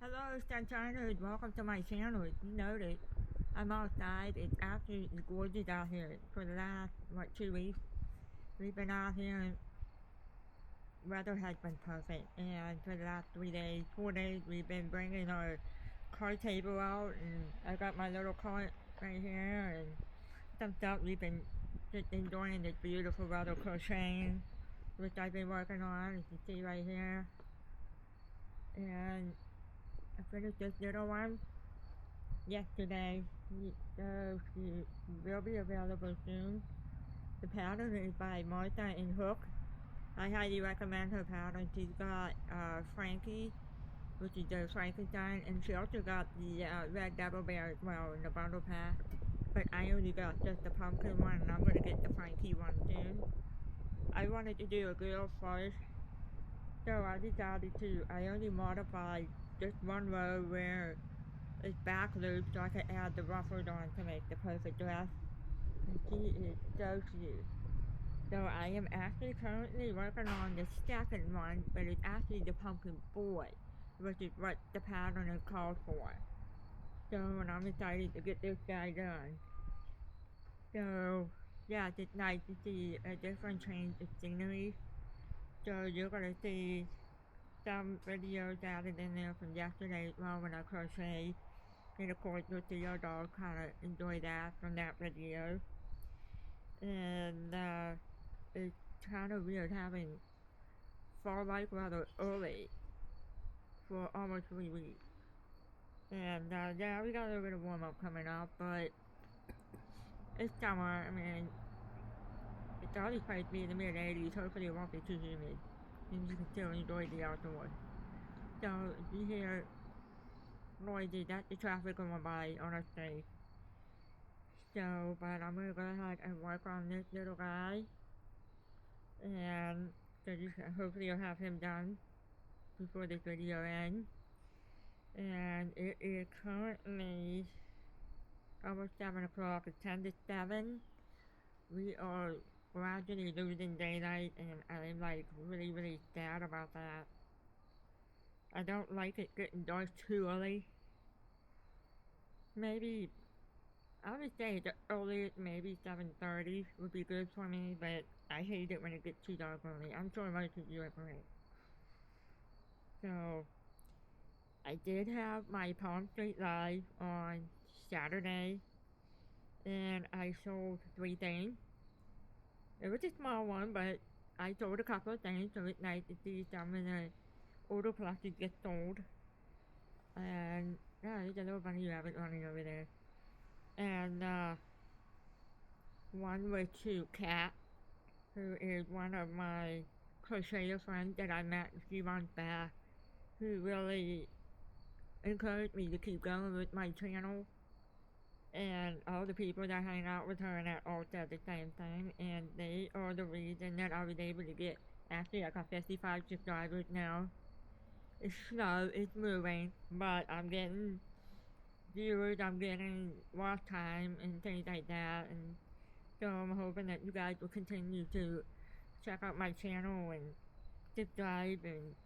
Hello, Sunshiners. Welcome to my channel. If you noticed, I'm outside. It's absolutely gorgeous out here. For the last, 2 weeks, we've been out here and weather has been perfect. And for the last 3 days, 4 days, we've been bringing our card table out. And I got my little cart right here and some stuff. We've been just enjoying this beautiful weather crocheting, which I've been working on, as you see right here. And I finished this little one yesterday, so she will be available soon. The pattern is by Martha and Hook. I highly recommend her pattern. She's got Frankie, which is the Frankenstein, and she also got the red devil bear as well in the bundle pack. But I only got just the pumpkin one, and I'm going to get the Frankie one soon. I wanted to do a girl first, so I decided I only modified just one row where it's back loop so I could add the ruffles on to make the perfect dress. And she is so cute. So I am actually currently working on the second one, but it's actually the pumpkin boy, which is what the pattern is called for. So, and I'm excited to get this guy done. So, yeah, it's nice to see a different change of scenery. So you're gonna see some videos added in there from yesterday as well when I crochet. And of course you'll see your dog kinda enjoy that from that video. And it's kinda weird having fall like weather early for almost 3 weeks. And yeah, we got a little bit of warm up coming up, but it's summer. I mean, it's already supposed to be in the mid 80s. Hopefully it won't be too humid, and you can still enjoy the outdoors. So if you hear noises, that's the traffic going by on our street. So, but I'm gonna go ahead and work on this little guy, and so hopefully I'll have him done before this video ends. And it is currently almost 7 o'clock. It's 10 to 7. We are gradually losing daylight, and I'm like really sad about that. I don't like it getting dark too early. Maybe, I would say the earliest, maybe 7:30 would be good for me, but I hate it when it gets too dark early. I'm sure most of you agree. So, I did have my Palm Street Live on Saturday, and I sold 3 things. It was a small one, but I sold a couple of things, so it's nice to see some of the Autumn Plushies get sold. And yeah, there's a little bunny rabbit running over there. And one was to Kat, who is one of my crocheter friends that I met a few months back, who really encouraged me to keep going with my channel. And all the people that hang out with her and that all said the same thing, and they are the reason that I was able to get, actually I got 55 subscribers now. It's slow, it's moving, but I'm getting viewers, I'm getting watch time and things like that, and so I'm hoping that you guys will continue to check out my channel and subscribe and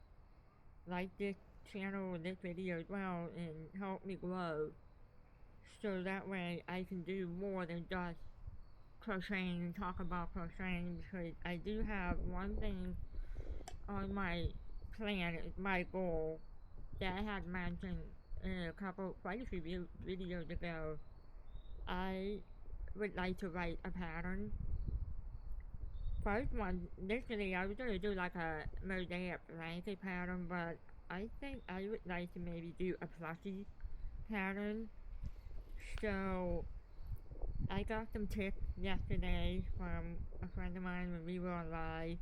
like this channel and this video as well, and help me grow, so that way I can do more than just crocheting and talk about crocheting, because I do have one thing on my plan, my goal, that I had mentioned in quite a few videos ago. I would like to write a pattern. First one, initially I was going to do like a mosaic blanket pattern, but I think I would like to maybe do a plushie pattern. So I got some tips yesterday from a friend of mine when we were on live,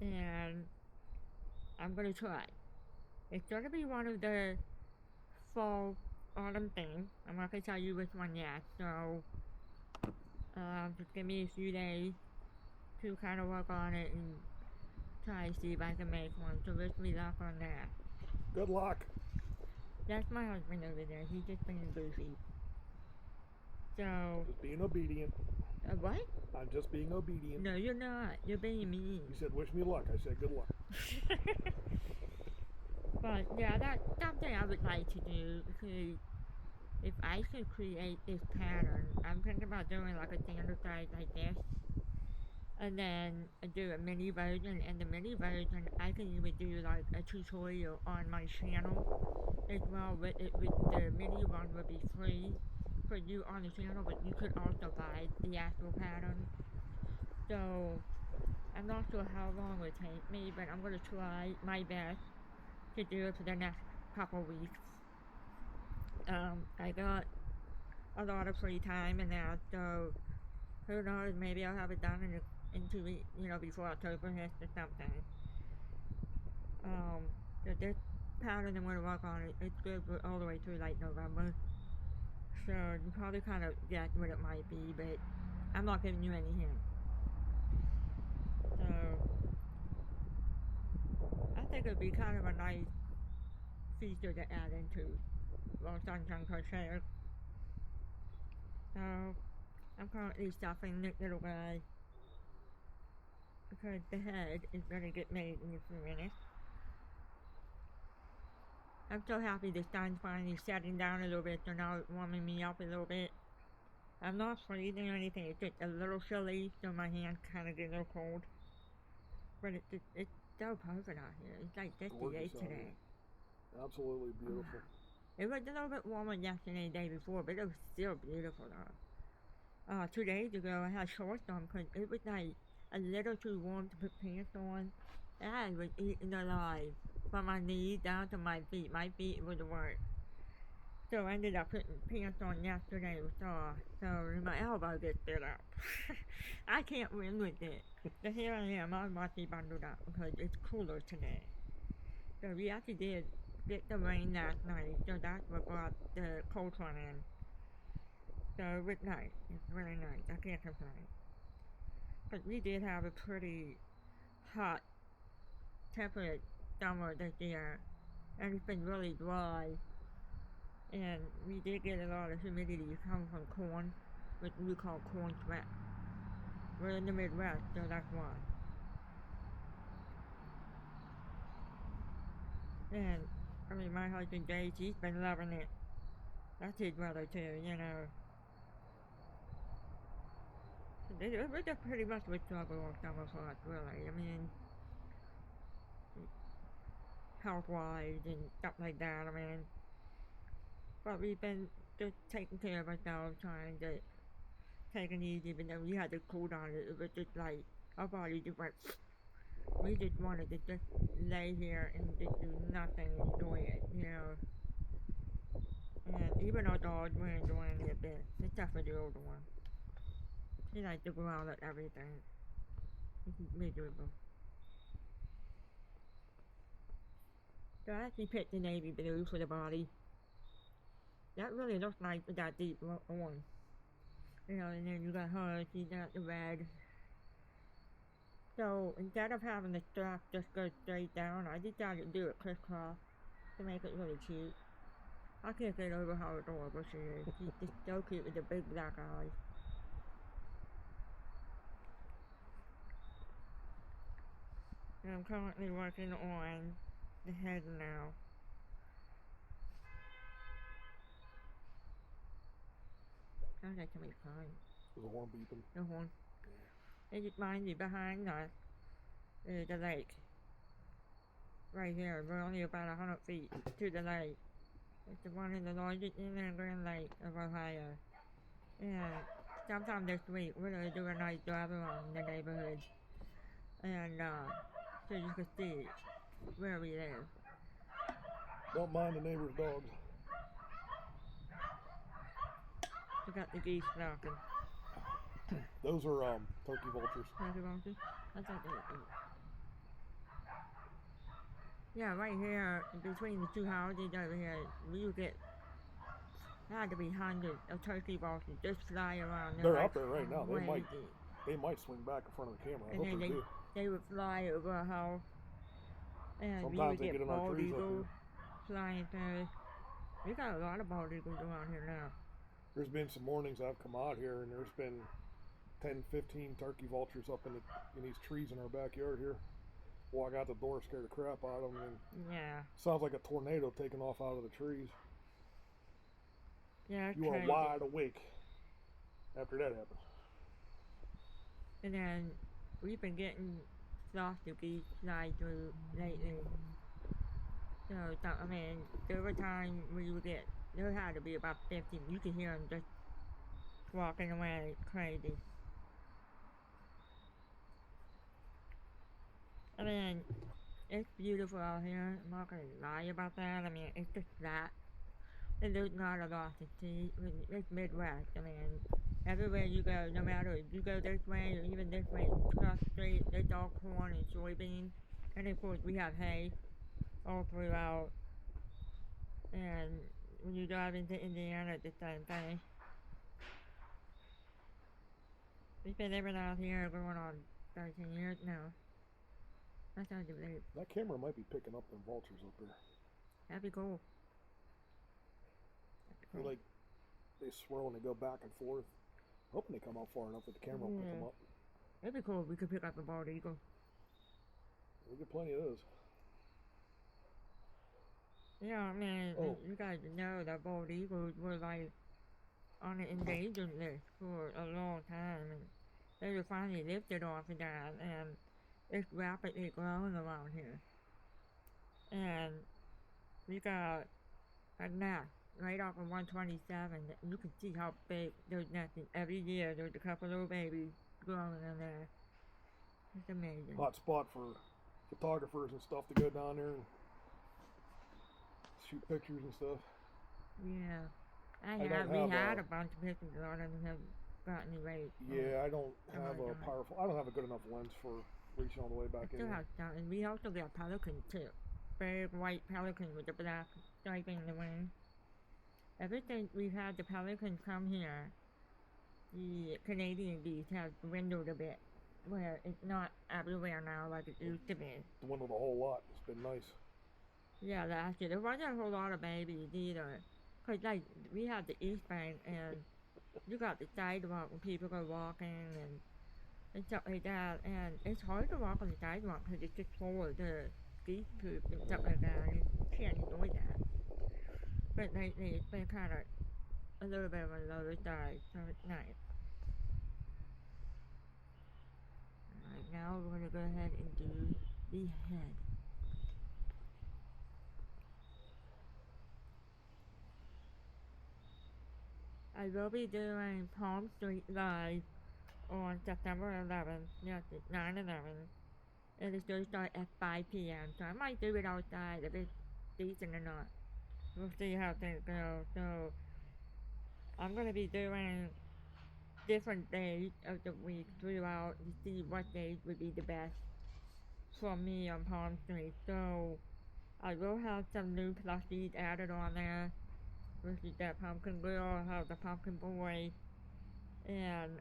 and I'm gonna try. It's gonna be one of the fall autumn things. I'm not gonna tell you which one yet, so just give me a few days to kind of work on it and try to see if I can make one. So wish me luck on that. Good luck. That's my husband over there. He's just being goofy. So. Just being obedient. What? I'm just being obedient. No, you're not. You're being mean. You said wish me luck. I said good luck. But yeah, that's something I would like to do because if I could create this pattern, I'm thinking about doing like a standard size like this, and then do a mini version. And the mini version, I can even do like a tutorial on my channel as well. With it, with the mini one would be free for you on the channel, but you could also buy the actual pattern. So I'm not sure how long it would take me, but I'm gonna try my best to do it for the next couple weeks. I got a lot of free time in that, so who knows? Maybe I'll have it done in 2 weeks, before October hits or something. Um, but this pattern I'm gonna work on it's good for all the way through like November. So you probably kind of get what it might be, but I'm not giving you any hint. So I think it'd be kind of a nice feature to add into Sunshine Crochet. So I'm currently stuffing this little guy because the head is gonna get made in a few minutes. I'm so happy the sun's finally setting down a little bit, so now it's warming me up a little bit. I'm not freezing or anything, it's just a little chilly, so my hands kind of get a little cold. But it's so perfect out here. It's like 58 today. Absolutely beautiful. It was a little bit warmer yesterday, the day before, but it was still beautiful though. 2 days ago, I had shorts on because it was like a little too warm to put pants on. I was eating alive from my knees down to my feet. My feet was the worst. So I ended up putting pants on yesterday with so my elbow gets bit up. I can't win with it. So here I am, I'm mostly bundled up because it's cooler today. So we actually did get the rain last night, so that's what brought the cold front in. So it was nice. It's really nice. I can't complain. But we did have a pretty hot, temperate summer this year, and it's been really dry. And we did get a lot of humidity coming from corn, which we call corn sweat. We're in the Midwest, so that's why. And I mean, my husband Jay, he's been loving it. That's his weather too, It was just pretty much a struggle all summer for us, really. I mean, health-wise and stuff like that. I mean, but we've been just taking care of ourselves, trying to take it easy. Even though we had to cool down, it was just like our body just went. We just wanted to just lay here and just do nothing and enjoy it, And even our dogs were enjoying it a bit, except for the older one. He likes to go out at everything. It's miserable. So I actually picked the navy blue for the body. That really looks nice with that deep orange. And then you got her, she's got the red. So instead of having the strap just go straight down, I decided to do it crisscross to make it really cute. I can't get over how adorable she is. She's just so cute with the big black eyes. And I'm currently working on the head now. Sounds like somebody's crying. The horn beeping. The horn. It just reminds me behind us is the lake. Right here. We're only about 100 feet to the lake. It's the one in the largest inland Grand Lake of Ohio. And sometime this week we're going to do a nice drive around the neighborhood. And so you can see where we live. Don't mind the neighbor's dogs. We got the geese knocking. Those are turkey vultures. Turkey vultures? I thought they were. Yeah, right here, between the two houses over here, you get, had to be hundreds of turkey vultures just fly around. They're up there right now. They might swing back in front of the camera. I hope they do. They would fly over a house. And sometimes we would get bald trees eagles flying through. We got a lot of bald eagles around here now. There's been some mornings I've come out here and there's been 10, 15 turkey vultures up in these trees in our backyard here. walk out the door, scare the crap out of them, and Yeah. sounds like a tornado taking off out of the trees. Yeah, You are crazy. wide awake after that happens. And then we've been getting lots of geese fly through lately. So, I mean, there were times where you would get, there had to be about 50, you could hear them just walking away crazy. I mean, it's beautiful out here. I'm not gonna lie about that. I mean, it's just flat. And there's not a lot to see. It's Midwest. I mean, everywhere you go, no matter if you go this way or even this way, across the street, there's all corn and soybeans. And of course, we have hay all throughout. And when you drive into Indiana, it's the same thing. We've been living out here going on 13 years now. That's hard to believe. That camera might be picking up them vultures up there. That'd be cool. I feel like they swirl and they go back and forth. Hoping they come out far enough that the camera will pick them up. That'd be cool if we could pick up a bald eagle. We get plenty of those. Yeah, I mean, you guys know that bald eagles were like on the endangered list for a long time, and they were finally lifted off of that, and it's rapidly growing around here. And we got a nest right off of 127. You can see how big those nests are. Every year there's a couple little babies growing in there. It's amazing. Hot spot for photographers and stuff to go down there and shoot pictures and stuff. Yeah. We We had a bunch of pictures on it and haven't gotten any right. Yeah, I don't have a good enough lens for reaching all the way back in Still there. have some, and we also got pelicans too. Big white pelican with the black striping in the wing. Ever since we've had the pelicans come here, the Canadian geese have dwindled a bit, where it's not everywhere now like it used to be. Dwindled a whole lot. It's been nice. Yeah, last year there wasn't a whole lot of babies either. Cause like we had the East Bank and you got the sidewalk when people go walking and stuff like that, and it's hard to walk on the sidewalk because it's just full of the geese poop and stuff like that, and you can't enjoy that. But lately it's been kind of a little bit of a lower side, so it's nice. Alright, now we're gonna go ahead and do the head. I will be doing Palm Street Live on September 11th. Yes, it's 9/11. And it's going to start at 5 p.m. So I might do it outside if it's decent or not. We'll see how things go. So I'm going to be doing different days of the week throughout to see what days would be the best for me on Palm Street. So I will have some new plushies added on there. Which is that pumpkin girl, have the pumpkin boy, and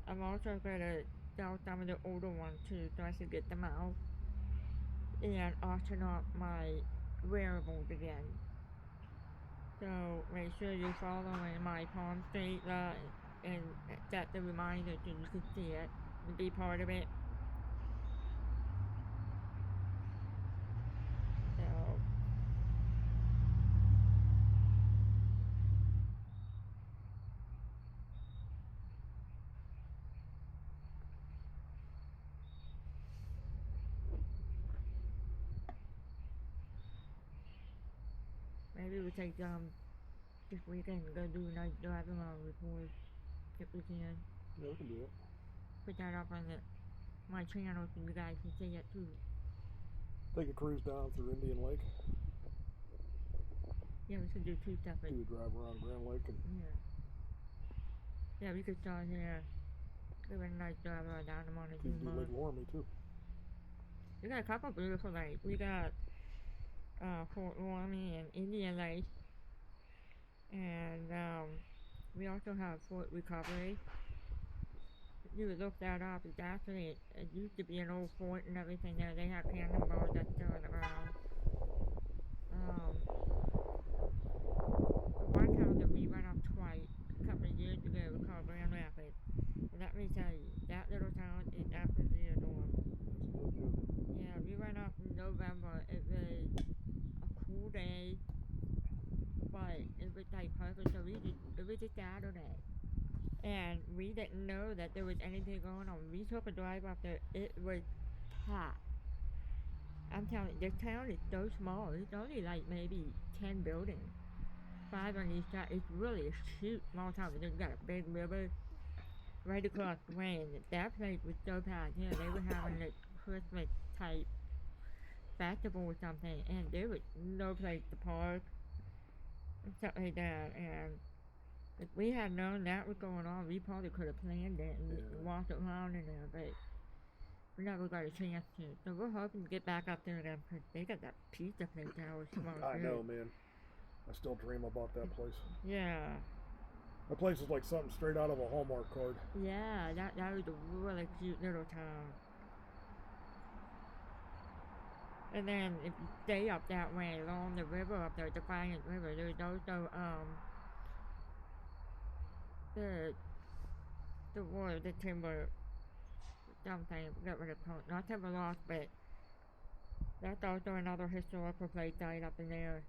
I'm also gonna sell some of the older ones too, so I should get them out, and auction up my wearables again. So make sure you follow my Palm Street and set the reminder so you can see it and be part of it. Maybe we'll take this weekend and go do a nice driving around report if we can. Yeah, we can do it. Put that up on my channel so you guys can see it too. Take a cruise down through Indian Lake. Yeah, we should do two separate. Do a drive around Grand Lake and yeah, we could start here. Give it a nice drive around down the morning. do Lake Loramie too. We got a couple beautiful lakes. We got Fort Loramie and Indian Lake, and we also have Fort Recovery. If you would look that up, it's actually, it used to be an old fort and everything there. They have cannonballs that's still on the ground. One town that we went up twice a couple of years ago was called Grand Rapids. And let me tell you, that little town is absolutely adorable. type purpose, so we just out of that. And we didn't know that there was anything going on. We took a drive up there. It was packed. I'm telling you, this town is so small. It's only like maybe 10 buildings. 5 on each side. It's really a shoot small town. But then you got a big river right across the way. And that place was so packed. Yeah, they were having a Christmas type festival or something. And there was no place to park and stuff like that. And if we had known that was going on, we probably could have planned it and walked around in there. But we never got a chance to. So we're hoping to get back up there again because they got that pizza place that was small. I know, man. I still dream about that place. Yeah. That place is like something straight out of a Hallmark card. Yeah, that was a really cute little town. And then if you stay up that way along the river up there, the Defiance River, there's also the wood, the timber something, I forget what it's called. Not Timber Lost, but that's also another historical place right up in there.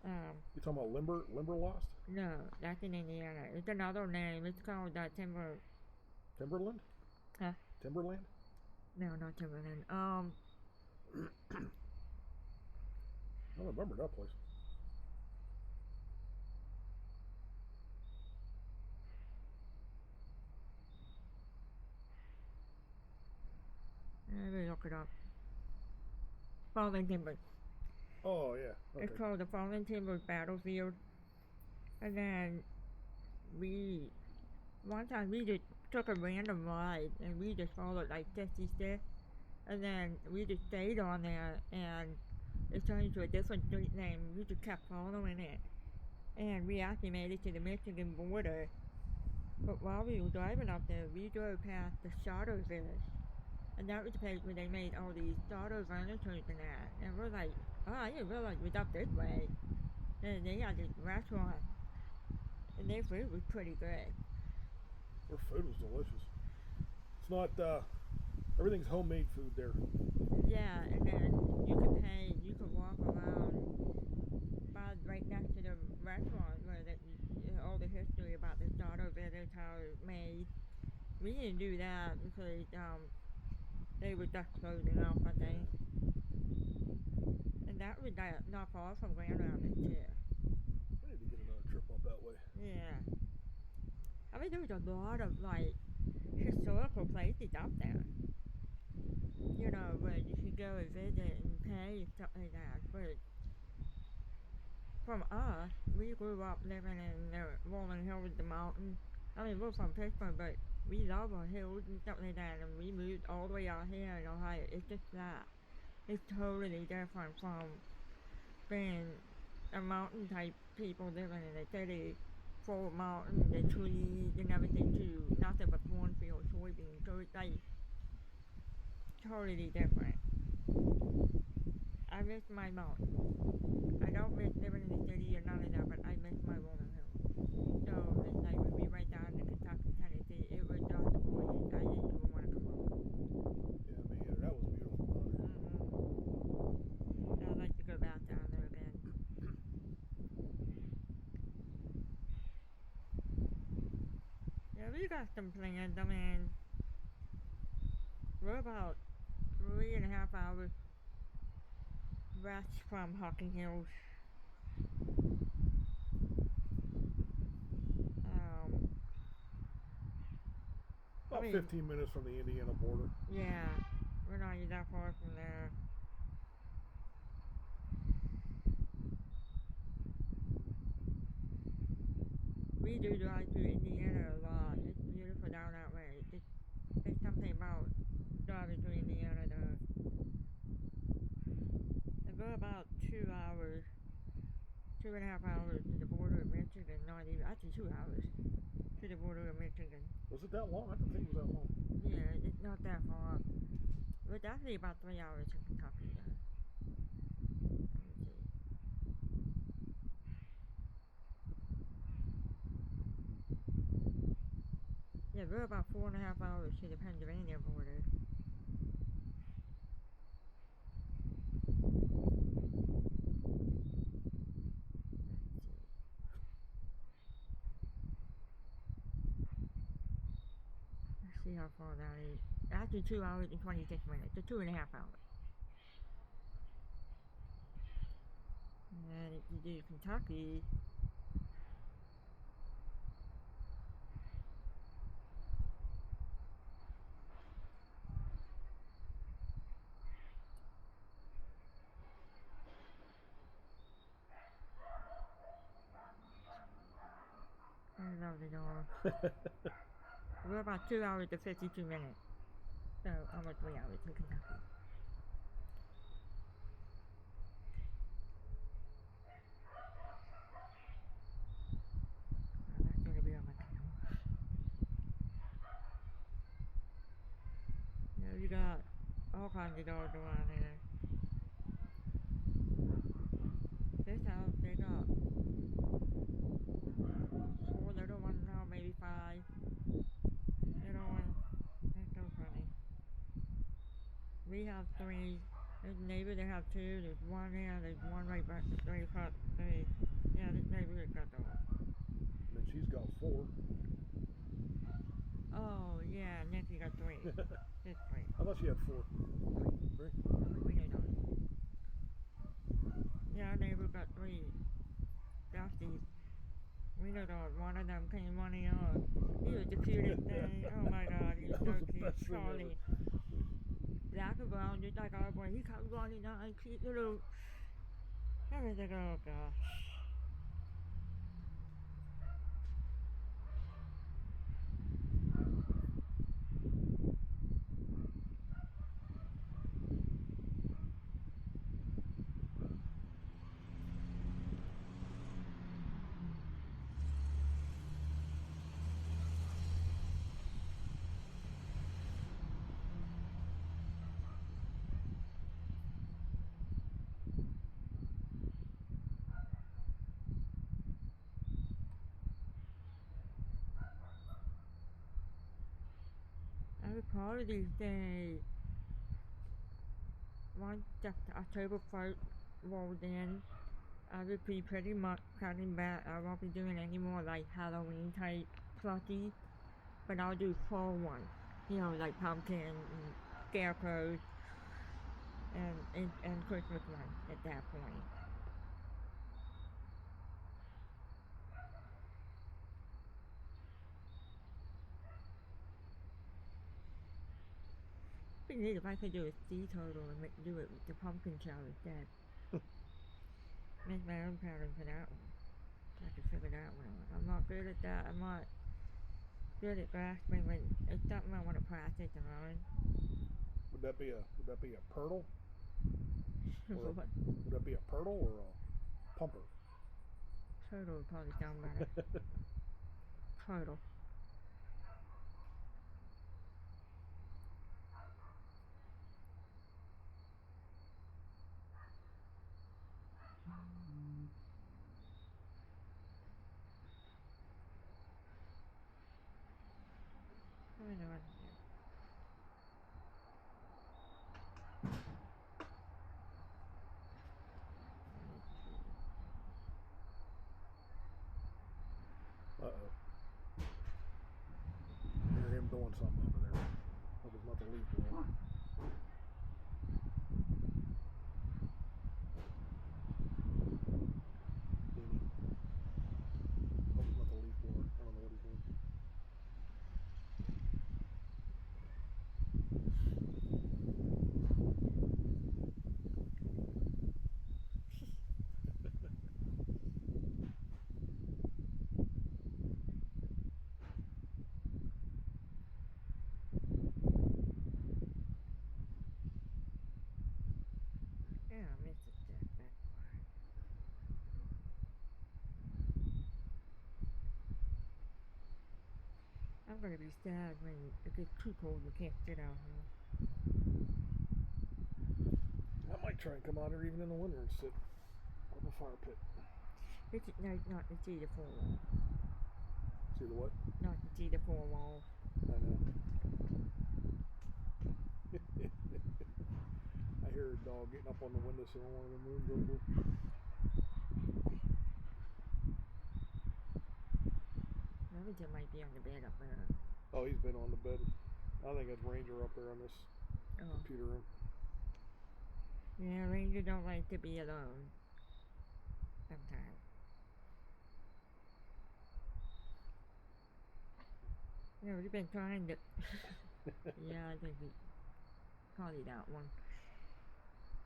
You talking about Limberlost? No, that's in Indiana. It's another name. It's called Timberland? Huh? Timberland? No, not Timberland. I don't remember that place. Let me look it up. Fallen Timber. Oh, yeah. Okay. It's called the Fallen Timber Battlefield. And then one time we just took a random ride and we just followed like 50 steps. And then we just stayed on there and it turned into a different street name. We just kept following it. And we actually made it to the Michigan border. But while we were driving up there, we drove past the Charter Village. And that was the place where they made all these Charter furniture and that. And we're like, oh, I didn't realize we was up this way. And they had this restaurant. And their food was pretty good. Their food was delicious. It's not, everything's homemade food there. Yeah, and then you could walk around right next to the restaurant where all the history about the Charter Village, how it was made. We didn't do that because they were just closing off, I think. And that was not far from Grand Rapids too. I need to get another trip up that way. Yeah. I mean, there was a lot of like historical places up there. You know, where you could go and visit and pay and stuff like that. But from us, we grew up living in the rolling hills, the mountains. I mean, we're from Pittsburgh, but we love our hills and stuff like that. And we moved all the way out here in Ohio. It's just that. It's totally different from being a mountain type people living in a city full of mountains and trees and everything too. Nothing but cornfields, soybeans. So it's like totally different. I miss my mountain. I don't miss living in the city or none of that, but I miss my rolling hills. So it's like when we went down to Kentucky, Tennessee, it was just gorgeous. I didn't even want to come home. Yeah, me either. That was beautiful down there. I'd like to go back down there again. Yeah, we got some plans. I mean, we're about 3.5 hours west from Hocking Hills. About 15 minutes from the Indiana border. Yeah, we're not that far from there. We do drive through Indiana a lot. It's beautiful down that way. There's something about driving through Indiana though. And we're about 2 hours, 2.5 hours to the border of Michigan. Not even, actually 2 hours to the border of Michigan. Was it that long? I didn't think it was that long. Yeah, it's not that far. It's actually about 3 hours to Kentucky though. Yeah, we're about 4.5 hours to the Pennsylvania border. how far that is. Actually 2 hours and 26 minutes, so 2.5 hours. And if you do Kentucky, I love the door. We're about 2 hours to 52 minutes. So almost 3 hours to Kentucky. Well, that's gonna be on my camera. Yeah, you got all kinds of dogs around here. This house, they got 4 little ones now, maybe 5 little ones. That's so funny. We have 3. There's a neighbor, they have 2. There's 1 here, there's 1 right across the street. Yeah, this neighborhood got dogs. And then she's got 4. Oh, yeah, Nancy got 3. Just 3. I thought she had 4. 3? We know that. Yeah, our neighbor got 3. Dusty. We know that one of them came running on. He was the cutest thing. Oh my god, he was so cute. Charlie. Black and brown, just like our boy. He comes running on, cute little. I was like, oh gosh. I would probably these days, once October 1st rolled in, I would be pretty much cutting back. I won't be doing any more like Halloween type plushies, but I'll do fall ones. You know, like pumpkins and scarecrows and Christmas ones at that point. It'd be neat if I could do a sea turtle and do it with the pumpkin shell instead. Make my own pattern for that one. I could figure that one out. I'm not good at that. I'm not good at grasping when it's something I want to practice and learn. Would that be a purtle? Or What? would that be a purtle or a pumper? Turtle would probably sound better. Turtle. I don't know what to do. Uh-oh. I hear him doing something over there. Hope it's not the leaf blower. Damn it. Hope it's not the leaf blower. I don't know what he's doing. Yeah, I missed it that part. I'm gonna be sad when it gets too cold you can't sit out here. I might try and come out here even in the winter and sit on the fire pit. It's not the cedar four wall. See the what? Not the cedar four wall. I know. I hear a dog getting up on the windowsill on one of the moons over. Remington might be on the bed up there. Oh, he's been on the bed. I think it's Ranger up there in this Oh. computer room. Yeah, Ranger don't like to be alone. Sometimes. Yeah, we've been trying to. Yeah, I think we probably that one.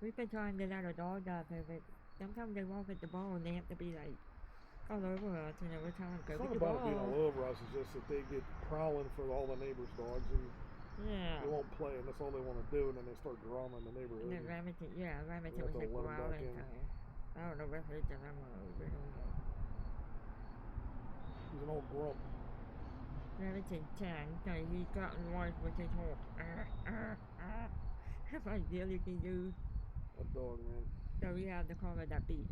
We've been trying to let our dog out there, but sometimes they walk at the ball and they have to be like all over us, and every time I go It's with not the about being ball. all over us. It's just that they get prowling for all the neighbors' dogs and Yeah. they won't play, and that's all they want to do. And then they start drama in the neighborhood. And then Remington, yeah, Remington have was to like let 'em back growling in. time. I don't know if it's a dilemma over it. He's an old grump. Remington 10, so he's gotten worse with his whole if I really can do. That dog, man. So we have the color that beeps.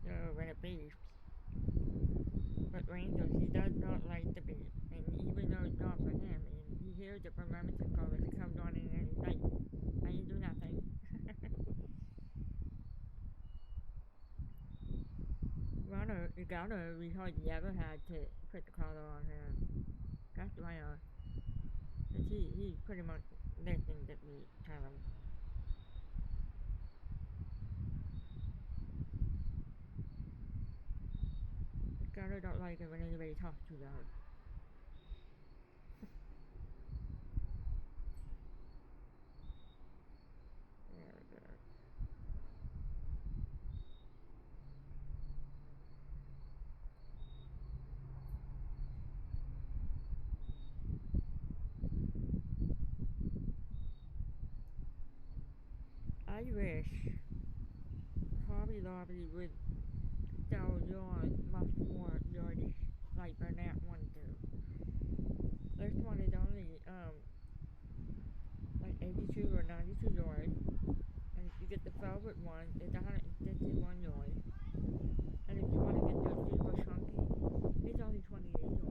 So when it beeps. But Ranger, he does not like the beep. And even though it's not for him, and he hears it from Remington color, he comes on in and he's like, I didn't do nothing. Gunner, we hardly ever had to put the collar on him. That's why, cause he pretty much listened that we tell him. Gunner don't like it when anybody talks too loud. There we go. I wish Hobby Lobby would sell yarn much more yardish like Bernat wanted to. This one is only like 82 or 92 yards. And if you get the velvet one, it's 151 yards. And if you want to get the super chunky, it's only 28 yards.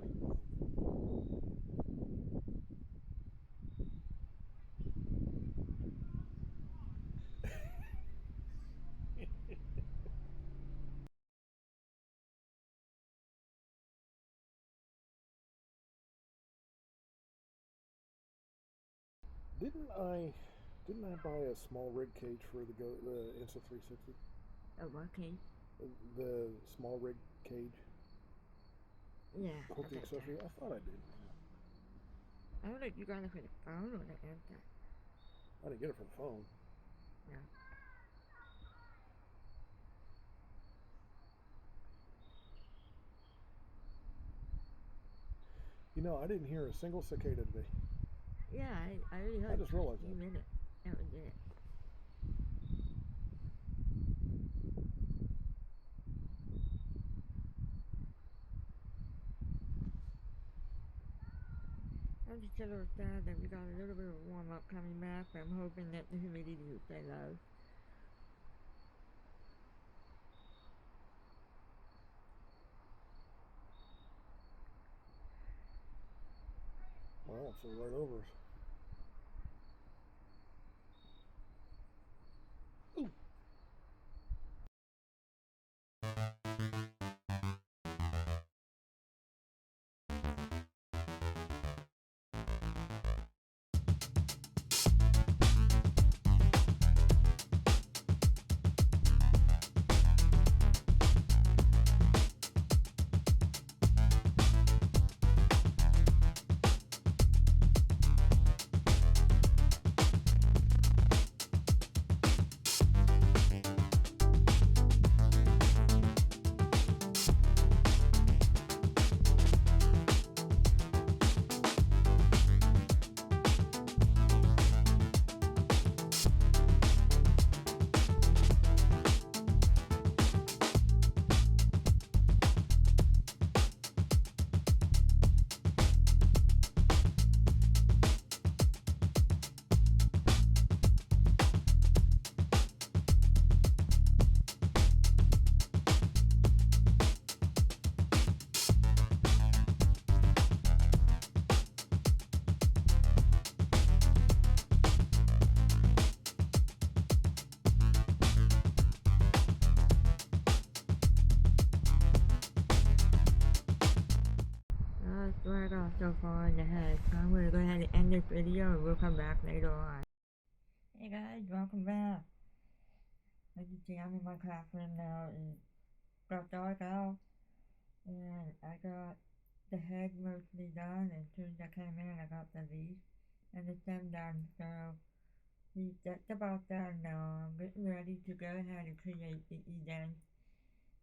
Didn't I buy a small rig cage for the Insta360? Oh, okay. The small rig cage. Yeah. With the accessory. I thought I did. I don't know if you got it for the phone or the Insta. I didn't get it for the phone. Yeah. You know, I didn't hear a single cicada today. Yeah, I already heard. I just realized that. You minute. That was it. I'm just a little sad that we got a little bit of warm up coming back, but I'm hoping that the humidity will stay low. Well, it's right over us. Ooh. what I got so far in the head. So I'm gonna go ahead and end this video and we'll come back later on. Hey guys, welcome back. As you see, I'm in my classroom now and got dark out. And I got the head mostly done, and as soon as I came in I got the leaf and the stem done, so he's just about done now. I'm getting ready to go ahead and create the indent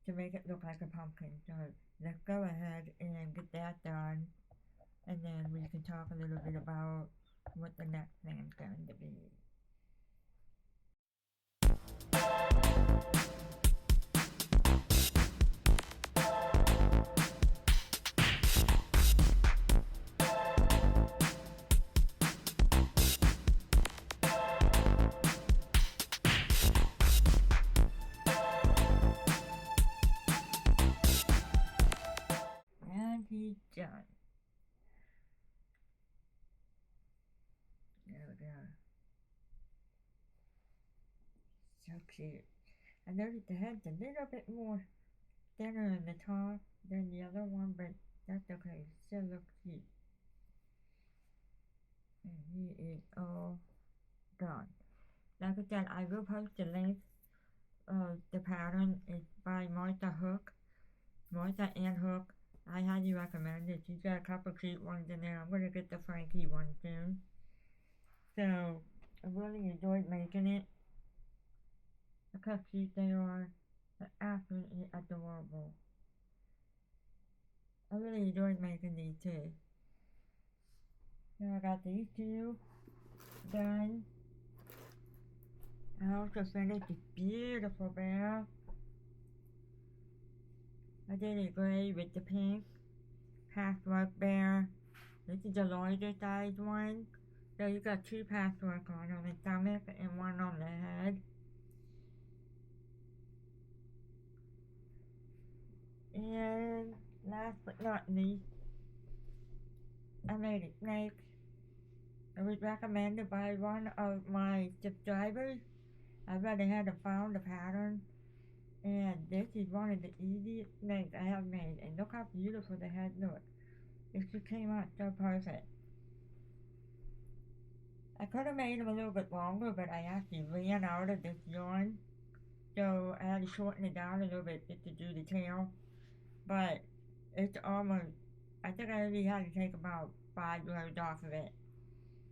to make it look like a pumpkin, so let's go ahead and get that done, and then we can talk a little bit about what the next thing's going to be. And he's done. There we go. So cute. I noticed the head's a little bit more thinner in the top than the other one, but that's okay. Still looks cute. And he is all done. Like I said, I will post the link of the pattern. It's by Martha and Hook. I highly recommend it. She's got a couple cute ones in there. I'm going to get the Frankie one soon. So, I really enjoyed making it. Look how cute they are. They're absolutely adorable. I really enjoyed making these too. So I got these two done. I also finished this beautiful bear. I did it gray with the pink patchwork bear. This is the larger size one. So you got two patchwork on the stomach and one on the head. And last but not least, I made a snake. It was recommended by one of my subscribers. I read ahead and found the pattern. And this is one of the easiest snakes I have made. And look how beautiful the head looks. It just came out so perfect. I could have made them a little bit longer, but I actually ran out of this yarn. So I had to shorten it down a little bit just to do the tail. But it's almost, I think I only had to take about 5 rows off of it.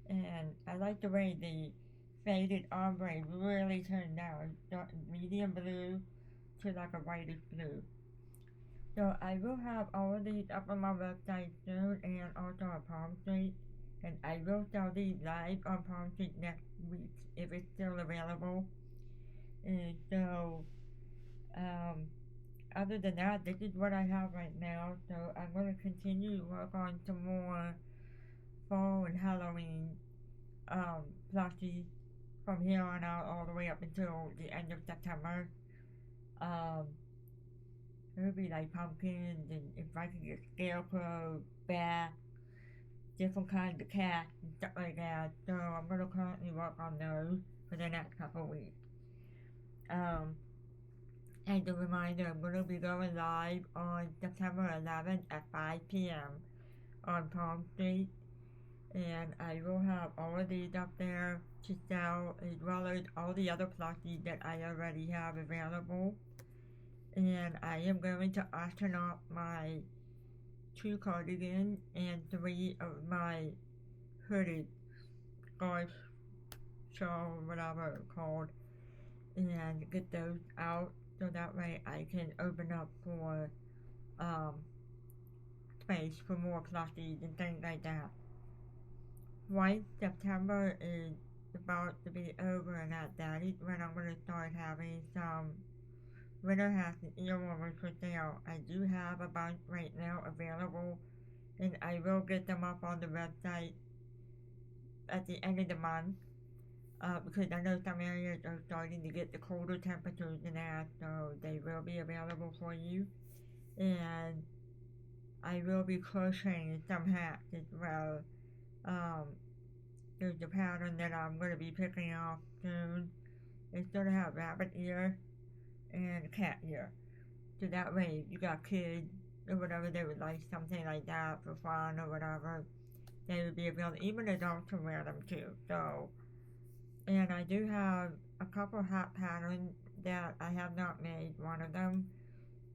And I like the way the faded ombre really turned out. It started medium blue to like a whitish blue. So I will have all of these up on my website soon, and also on Palm Street. And I will sell these live on Palm Street next week if it's still available. And so, other than that, this is what I have right now. So I'm going to continue to work on some more fall and Halloween plushies from here on out all the way up until the end of September. It'll be like pumpkins, and if I can get scarecrow, bat, different kinds of cats and stuff like that. So I'm gonna currently work on those for the next couple of weeks. As a reminder, I'm gonna be going live on September 11th at 5 p.m. on Palm Street, and I will have all of these up there to sell, as well as all the other plushies that I already have available. And I am going to auction off my 2 cardigans and 3 of my hooded scarf, shawl, whatever it's called, and get those out so that way I can open up for space for more plushies and things like that. Once September is about to be over, and that is when I'm going to start having some winter hats and earwarmers for sale. I do have a bunch right now available, and I will get them up on the website at the end of the month, because I know some areas are starting to get the colder temperatures and that, so they will be available for you. And I will be crocheting some hats as well. There's a pattern that I'm going to be picking off soon. It's going to have rabbit ear and cat ear. So that way you got kids or whatever, they would like something like that for fun or whatever, they would be available. Even adults can wear them too. So, and I do have a couple hat patterns that I have not made. One of them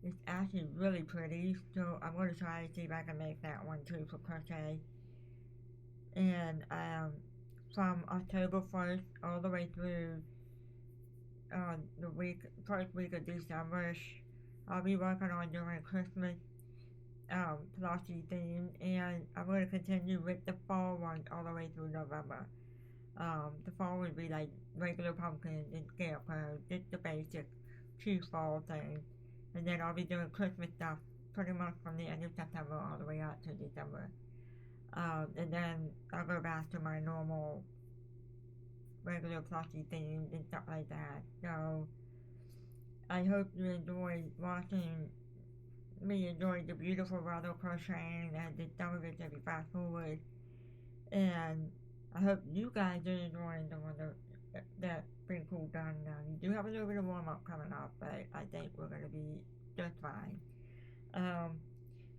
is actually really pretty, so I'm going to try to see if I can make that one too for crochet. And from October 1st all the way through the first week of December, I'll be working on doing Christmas plushie theme, and I'm going to continue with the fall one all the way through November. The fall would be like regular pumpkins and scarecrows, just the basic true fall thing. And then I'll be doing Christmas stuff pretty much from the end of September all the way out to December. And then I'll go back to my normal regular plushie themes and stuff like that. So I hope you enjoy watching me enjoy the beautiful weather crocheting and the some of it to be fast forward. And I hope you guys are enjoying the weather. That's pretty cool done. We do have a little bit of warm up coming up, but I think we're going to be just fine.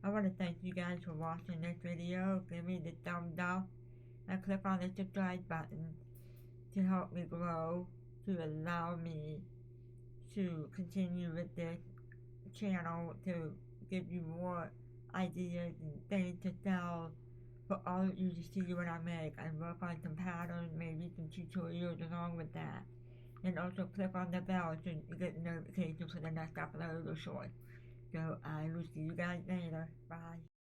I want to thank you guys for watching this video. Give me the thumbs up and click on the subscribe button to help me grow, to allow me to continue with this channel, to give you more ideas and things to sell for all of you to see what I make. I work on some patterns, maybe some tutorials along with that. And also click on the bell so you get notifications for the next upload or short. So I will see you guys later. Bye.